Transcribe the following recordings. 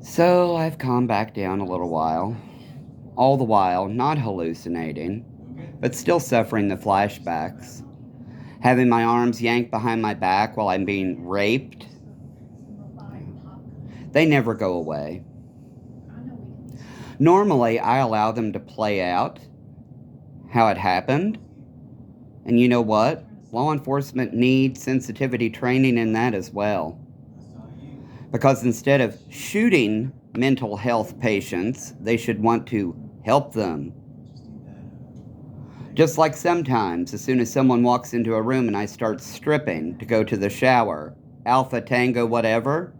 So I've calmed back down a little while, all the while not hallucinating, but still suffering the flashbacks. Having my arms yanked behind my back while I'm being raped, they never go away. Normally, I allow them to play out how it happened. And you know what? Law enforcement needs sensitivity training in that as well. Because instead of shooting mental health patients, they should want to help them. Just like sometimes, as soon as someone walks into a room and I start stripping to go to the shower, Alpha Tango whatever,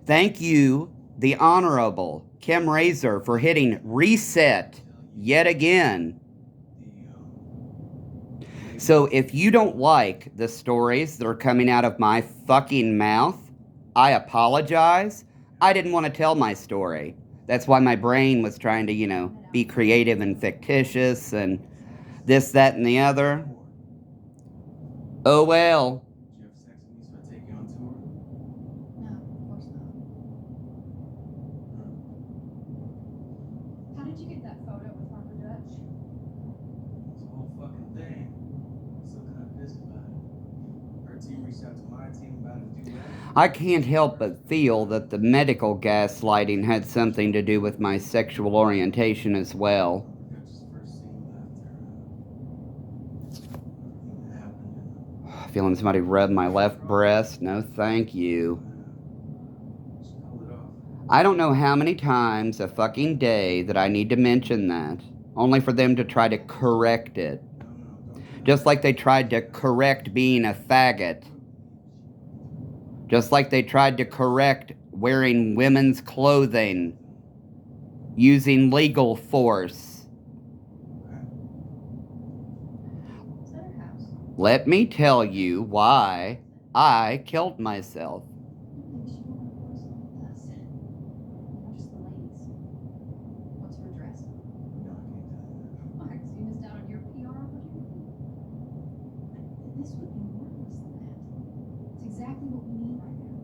thank you, the Honorable Kim Razor, for hitting reset yet again. So if you don't like the stories that are coming out of my fucking mouth, I apologize. I didn't want to tell my story. That's why my brain was trying to, be creative and fictitious and this, that, and the other. Oh well. Did you have sex with me so I take you on tour? No, of course not. How did you get that photo with Harper Dutch? It's a whole fucking thing. I'm still kind of pissed about it. Her team reached out to my team about a duet. I can't help but feel that the medical gaslighting had something to do with my sexual orientation as well. Dutch's first scene after everything that happened. Feeling somebody rub my left breast? No, thank you. She pulled it off. I don't know how many times a fucking day that I need to mention that, only for them to try to correct it. No, don't. Just like they tried to correct being a faggot. Just like they tried to correct wearing women's clothing, using legal force. Is that her house? Let me tell you why I killed myself. I don't think she wanted to post like this. Not just the ladies. What's her address? No, I can't tell you that. Why? Because you missed out on your PR opportunity? This would be worthless than that. It's exactly what we need right now.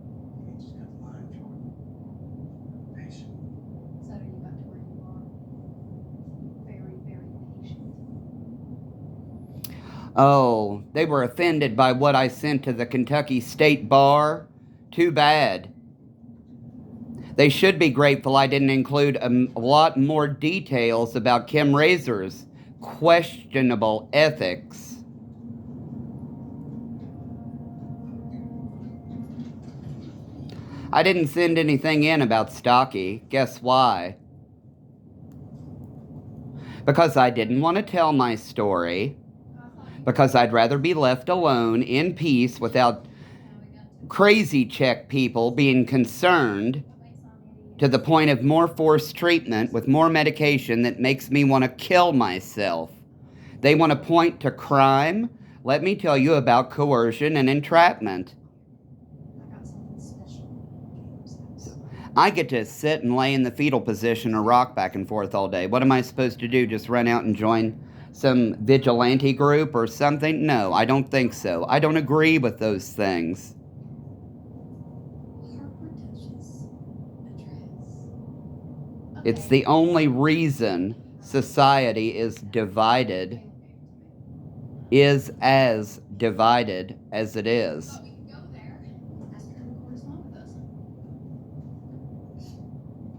You just got the line, Jordan. Patient. Is that how you got to where you are? Very, very patient. Oh, they were offended by what I sent to the Kentucky State Bar? Too bad. They should be grateful I didn't include a lot more details about Kim Razor's questionable ethics. I didn't send anything in about Stocky. Guess why? Because I didn't want to tell my story. Because I'd rather be left alone in peace without crazy check people being concerned to the point of more forced treatment with more medication that makes me want to kill myself. They want to point to crime? Let me tell you about coercion and entrapment. I got something special. I get to sit and lay in the fetal position or rock back and forth all day. What am I supposed to do? Just run out and join some vigilante group or something? No, I don't think so. I don't agree with those things. Harper Dutch's address. It's the only reason society is divided, is as divided as it is. Well, we can go there and ask her to correspond with us.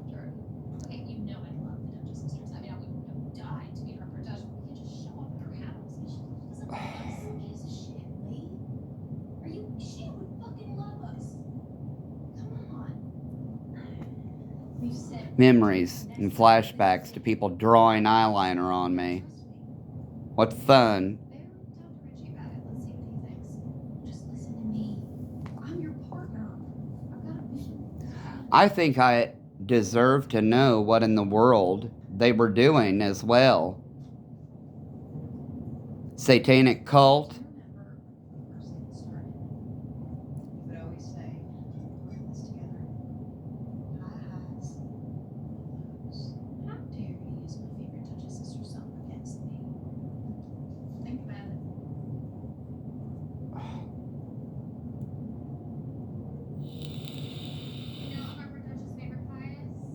Sure. Okay, you know I love the Dutch sisters. I mean, I would have died to meet Harper Dutch, but we can just show up at her house. She doesn't love us. Who gives a shit, Lee? She would fucking love us. Come on. We've said Memories and flashbacks to people drawing eyeliner on me. What fun. There, talk to Richie about it. Let's see what he thinks. Just listen to me. I'm your partner. I've got a vision. I think I deserve to know what in the world they were doing as well. Satanic cult? Remember when we first get started? You would always say, we're in this together. High highs, lows. How dare you use my favorite Dutch sister song against me? Think about it. You know what Harper Dutch's favorite pie is?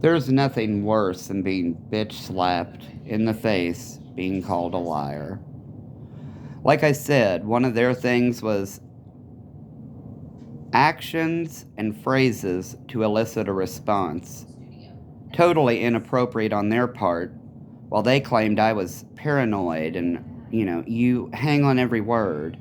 There's nothing worse than being bitch slapped in the face, being called a liar. Like I said, one of their things was actions and phrases to elicit a response. Totally inappropriate on their part, while they claimed I was paranoid and, you hang on every word.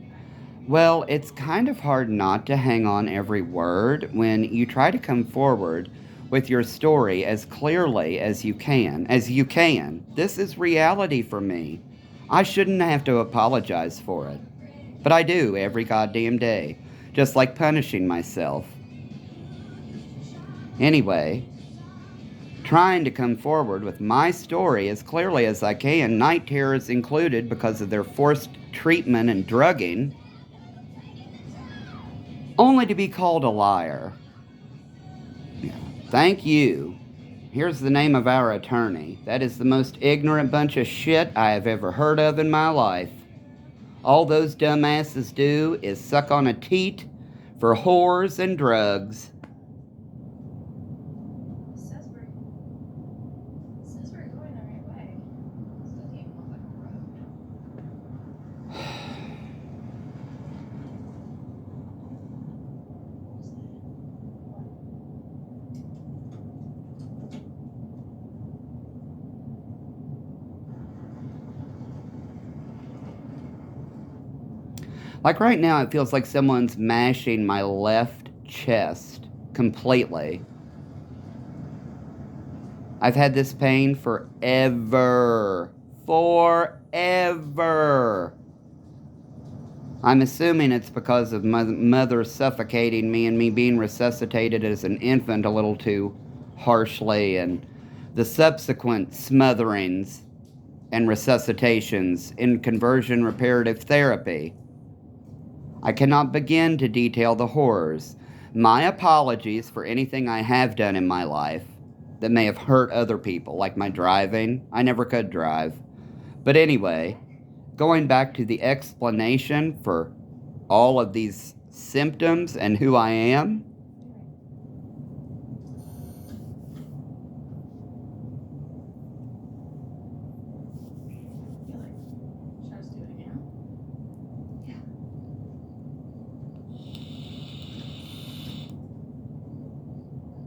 Well, it's kind of hard not to hang on every word when you try to come forward with your story as clearly as you can. This is reality for me. I shouldn't have to apologize for it. But I do every goddamn day, just like punishing myself. Anyway, trying to come forward with my story as clearly as I can, night terrors included because of their forced treatment and drugging, only to be called a liar. Thank you. Here's the name of our attorney. That is the most ignorant bunch of shit I have ever heard of in my life. All those dumbasses do is suck on a teat for whores and drugs. Says we're going the right way. This doesn't even look like a road. Like right now, it feels like someone's mashing my left chest completely. I've had this pain forever. Forever. I'm assuming it's because of my mother suffocating me and me being resuscitated as an infant a little too harshly, and the subsequent smotherings and resuscitations in conversion reparative therapy. I cannot begin to detail the horrors. My apologies for anything I have done in my life that may have hurt other people, like my driving. I never could drive. But anyway, going back to the explanation for all of these symptoms and who I am, Should I just do it again? Yeah.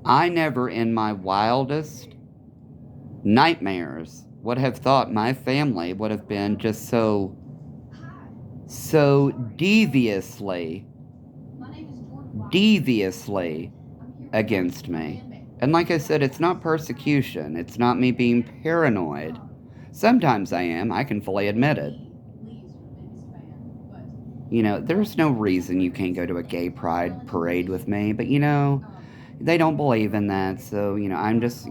I never in my wildest nightmares would have thought my family would have been just so deviously My name is Jordan. deviously against me. And like I said, it's not persecution. It's not me being paranoid. Sometimes I am. I can fully admit it. There's no reason you can't go to a gay pride parade with me. But, they don't believe in that. So, I'm just,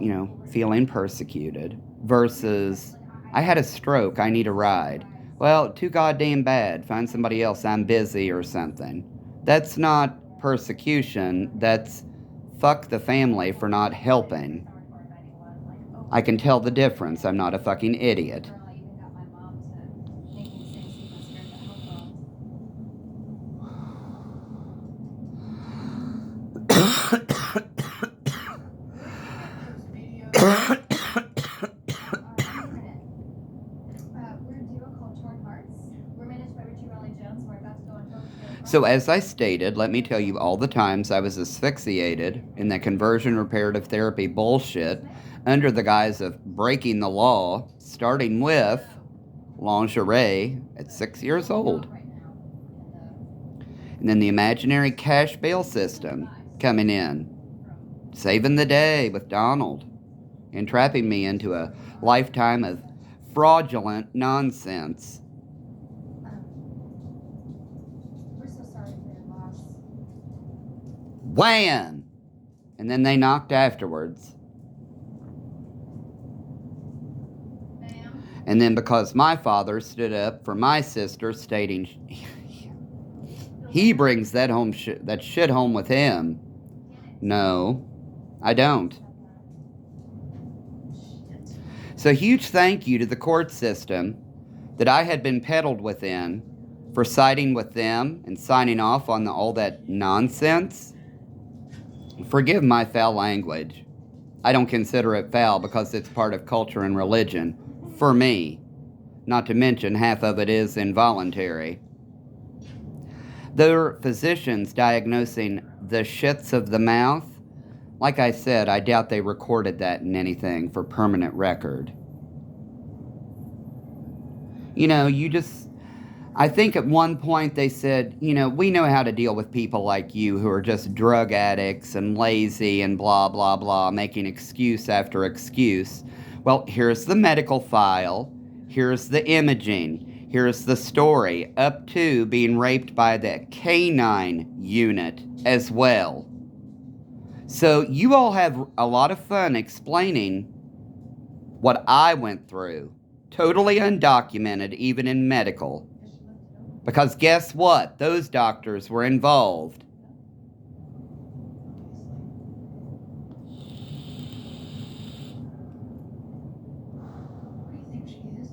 feeling persecuted. Versus, I had a stroke. I need a ride. Well, too goddamn bad. Find somebody else. I'm busy or something. That's not persecution. That's fuck the family for not helping. I can tell the difference. I'm not a fucking idiot. So as I stated, let me tell you all the times I was asphyxiated in that conversion reparative therapy bullshit under the guise of breaking the law, starting with lingerie at 6 years old. And then the imaginary cash bail system coming in, saving the day with Donald, entrapping me into a lifetime of fraudulent nonsense. We're so sorry for your loss. Wham! And then they knocked afterwards. Ma'am? And then because my father stood up for my sister, stating he brings that shit home with him. No, I don't. So huge thank you to the court system that I had been peddled within for siding with them and signing off on all that nonsense. Forgive my foul language. I don't consider it foul because it's part of culture and religion. For me. Not to mention, half of it is involuntary. There are physicians diagnosing the shits of the mouth. Like I said, I doubt they recorded that in anything for permanent record. I think at one point they said, we know how to deal with people like you who are just drug addicts and lazy and blah, blah, blah, making excuse after excuse. Well, here's the medical file. Here's the imaging. Here's the story, up to being raped by the canine unit as well. So you all have a lot of fun explaining what I went through. Totally undocumented, even in medical. Because guess what? Those doctors were involved. Where do you think she is?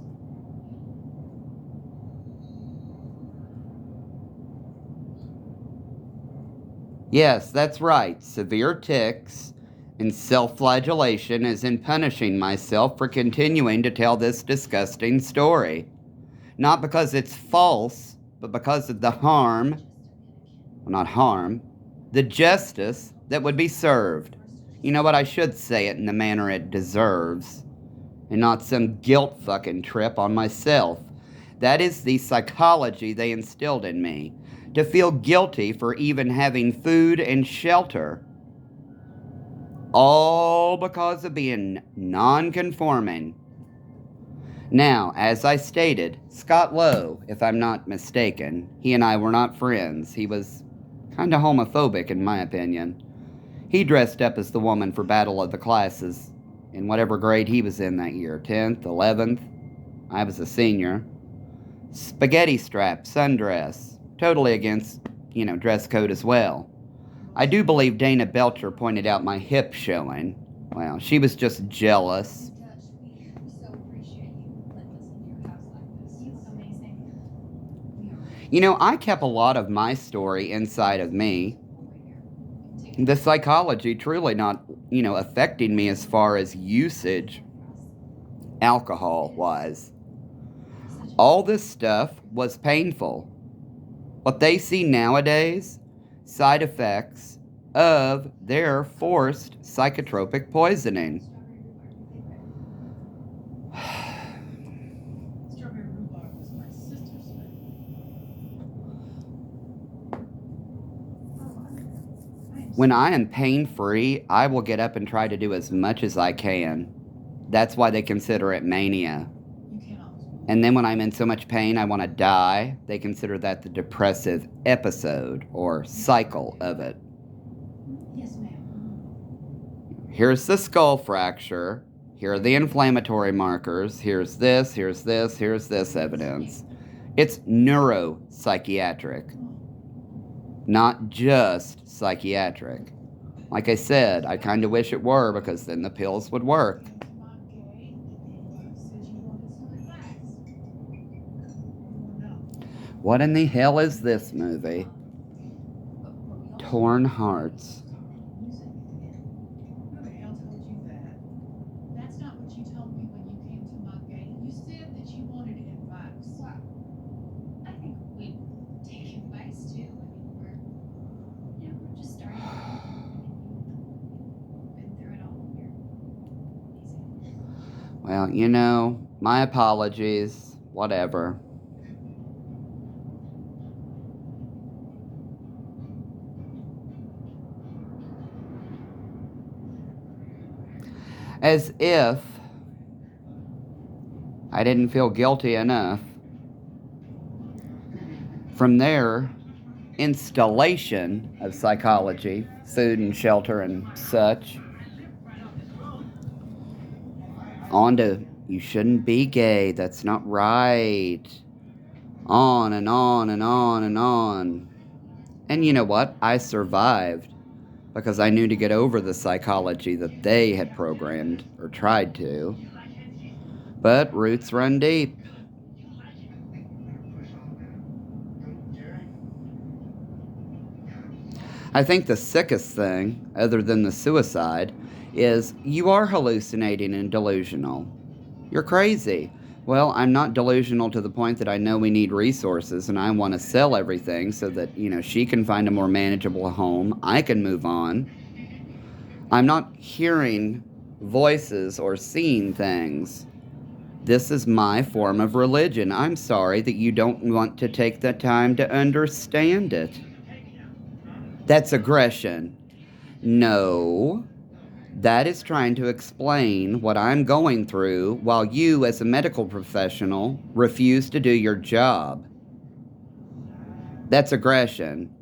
Yes, that's right. Severe tics and self-flagellation is in punishing myself for continuing to tell this disgusting story. Not because it's false, but because of the harm, well, not harm, the justice that would be served. You know what? I should say it in the manner it deserves, and not some guilt fucking trip on myself. That is the psychology they instilled in me. To feel guilty for even having food and shelter. All because of being non-conforming. Now, as I stated, Scott Lowe, if I'm not mistaken, he and I were not friends. He was kind of homophobic, in my opinion. He dressed up as the woman for Battle of the Classes in whatever grade he was in that year, 10th, 11th. I was a senior. Spaghetti strap, sundress, totally against, dress code as well. I do believe Dana Belcher pointed out my hip showing. Well, she was just jealous. We so appreciate you letting us into your house like this. You look amazing. I kept a lot of my story inside of me. The psychology truly not, affecting me as far as usage, alcohol-wise. All this stuff was painful. What they see nowadays, side effects of their forced psychotropic poisoning. Strawberry rhubarb was my sister's favorite. When I am pain-free, I will get up and try to do as much as I can. That's why they consider it mania. And then when I'm in so much pain I want to die, they consider that the depressive episode or cycle of it. Yes, ma'am. Here's the skull fracture. Here are the inflammatory markers. Here's this evidence. It's neuropsychiatric, not just psychiatric. Like I said, I kind of wish it were, because then the pills would work. What in the hell is this movie? Torn Hearts. Who the hell told you that? That's not what you told me when you came to my gate. You said that you wanted advice. Well, I think we'd take advice too. I mean, we're just starting. Been through it all. You're easy. Well, my apologies. Whatever. As if I didn't feel guilty enough. From there, installation of psychology, food and shelter and such, on to you shouldn't be gay, that's not right. On and on and on and on. And you know what? I survived. Because I knew to get over the psychology that they had programmed, or tried to. But roots run deep. I think the sickest thing, other than the suicide, is you are hallucinating and delusional. You're crazy. Well, I'm not delusional to the point that I know we need resources and I want to sell everything so that, she can find a more manageable home. I can move on. I'm not hearing voices or seeing things. This is my form of religion. I'm sorry that you don't want to take the time to understand it. That's aggression. No, that is trying to explain what I'm going through while you, as a medical professional, refuse to do your job. That's aggression.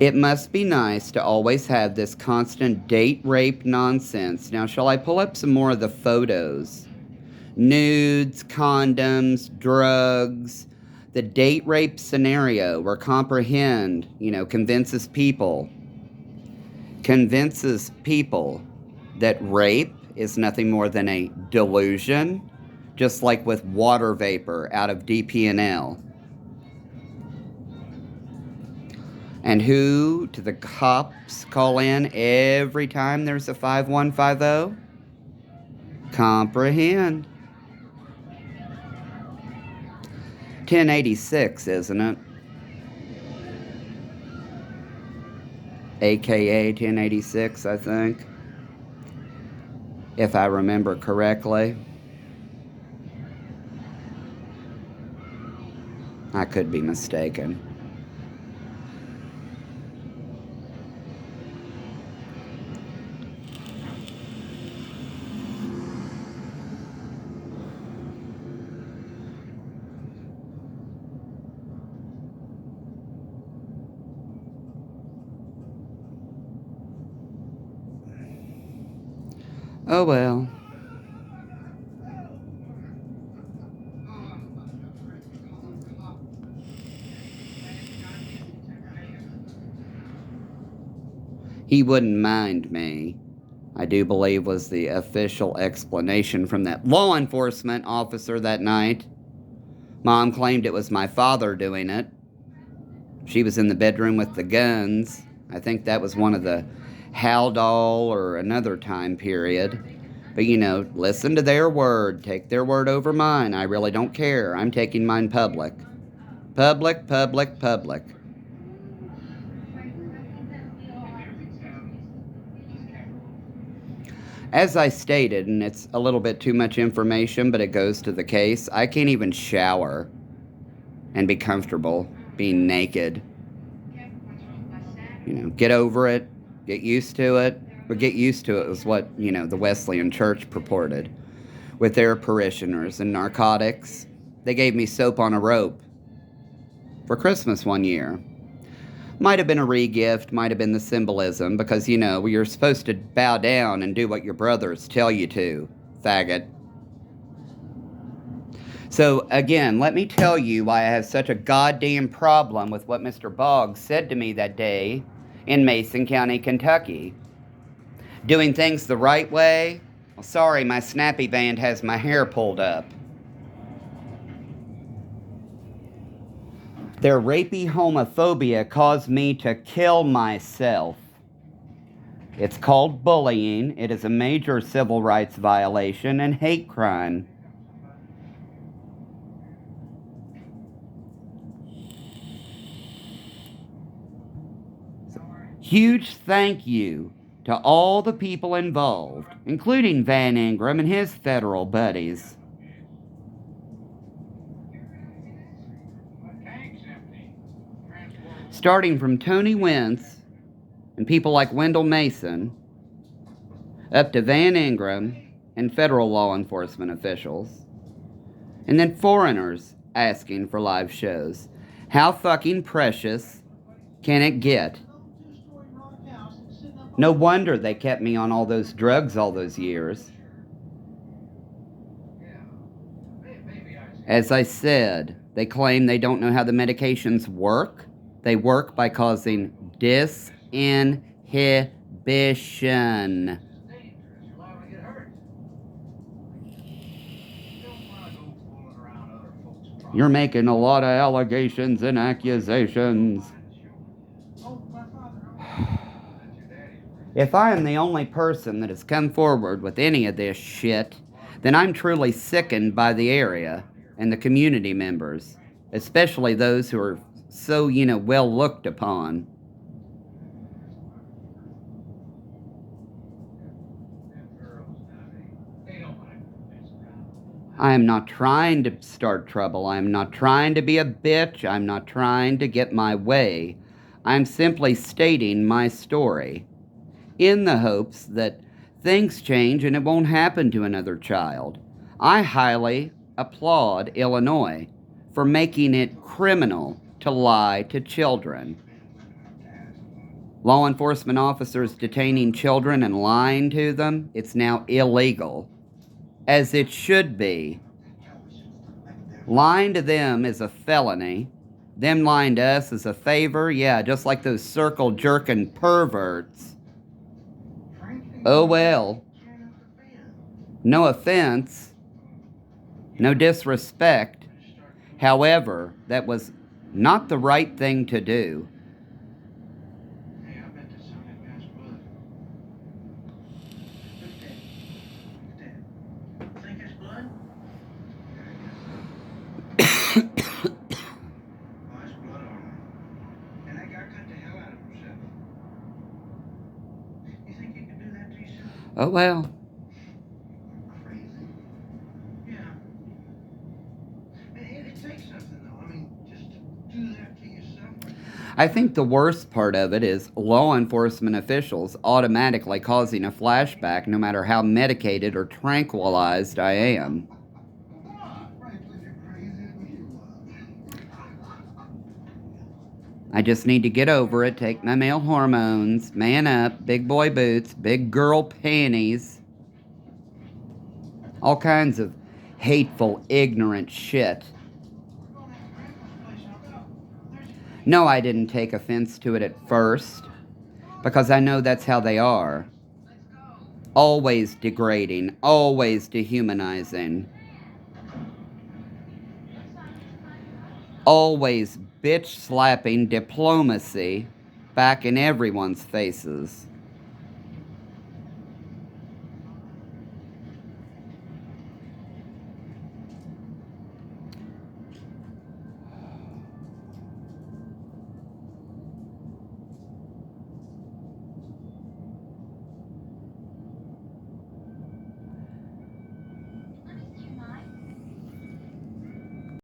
It must be nice to always have this constant date rape nonsense. Now, shall I pull up some more of the photos? Nudes, condoms, drugs, the date rape scenario where comprehend, convinces people that rape is nothing more than a delusion, just like with water vapor out of DP&L. And who do the cops call in every time there's a 5150? Comprehend. 1086, isn't it? AKA 1086, I think. If I remember correctly. I could be mistaken. Oh well. He wouldn't mind me, I do believe was the official explanation from that law enforcement officer that night. Mom claimed it was my father doing it. She was in the bedroom with the guns. I think that was one of the Haldol or another time period. But, listen to their word. Take their word over mine. I really don't care. I'm taking mine public. Public, public, public. As I stated, and it's a little bit too much information, but it goes to the case, I can't even shower and be comfortable being naked. Get over it, get used to it. But get used to it was what, the Wesleyan Church purported with their parishioners and narcotics. They gave me soap on a rope for Christmas one year. Might have been a re-gift, might have been the symbolism, because, you're supposed to bow down and do what your brothers tell you to, faggot. So, again, let me tell you why I have such a goddamn problem with what Mr. Boggs said to me that day in Mason County, Kentucky. Doing things the right way? Well, sorry, my snappy band has my hair pulled up. Their rapey homophobia caused me to kill myself. It's called bullying. It is a major civil rights violation and hate crime. Huge thank you to all the people involved, including Van Ingram and his federal buddies. Starting from Tony Wentz and people like Wendell Mason, up to Van Ingram and federal law enforcement officials, and then foreigners asking for live shows. How fucking precious can it get? No wonder they kept me on all those drugs all those years. As I said, they claim they don't know how the medications work. They work by causing disinhibition. You're making a lot of allegations and accusations. If I am the only person that has come forward with any of this shit, then I'm truly sickened by the area and the community members, especially those who are so, well looked upon. I am not trying to start trouble. I am not trying to be a bitch. I'm not trying to get my way. I'm simply stating my story in the hopes that things change and it won't happen to another child. I highly applaud Illinois for making it criminal to lie to children. Law enforcement officers detaining children and lying to them, it's now illegal, as it should be. Lying to them is a felony. Them lying to us is a favor. Yeah, just like those circle jerking perverts. Oh well. No offense. No disrespect. However, that was not the right thing to do. Hey, I bet this son had God's blood. Look, Dad. Think it's blood? Oh, it's blood armor. And that guy cut the hell out of himself. You think you could do that to yourself? Oh well. Crazy. Yeah. It takes something, though. I mean, just to do that to yourself. I think the worst part of it is law enforcement officials automatically causing a flashback no matter how medicated or tranquilized I am. I just need to get over it, take my male hormones, man up, big boy boots, big girl panties. All kinds of hateful, ignorant shit. No, I didn't take offense to it at first, because I know that's how they are. Always degrading, always dehumanizing. Always bitch-slapping diplomacy back in everyone's faces.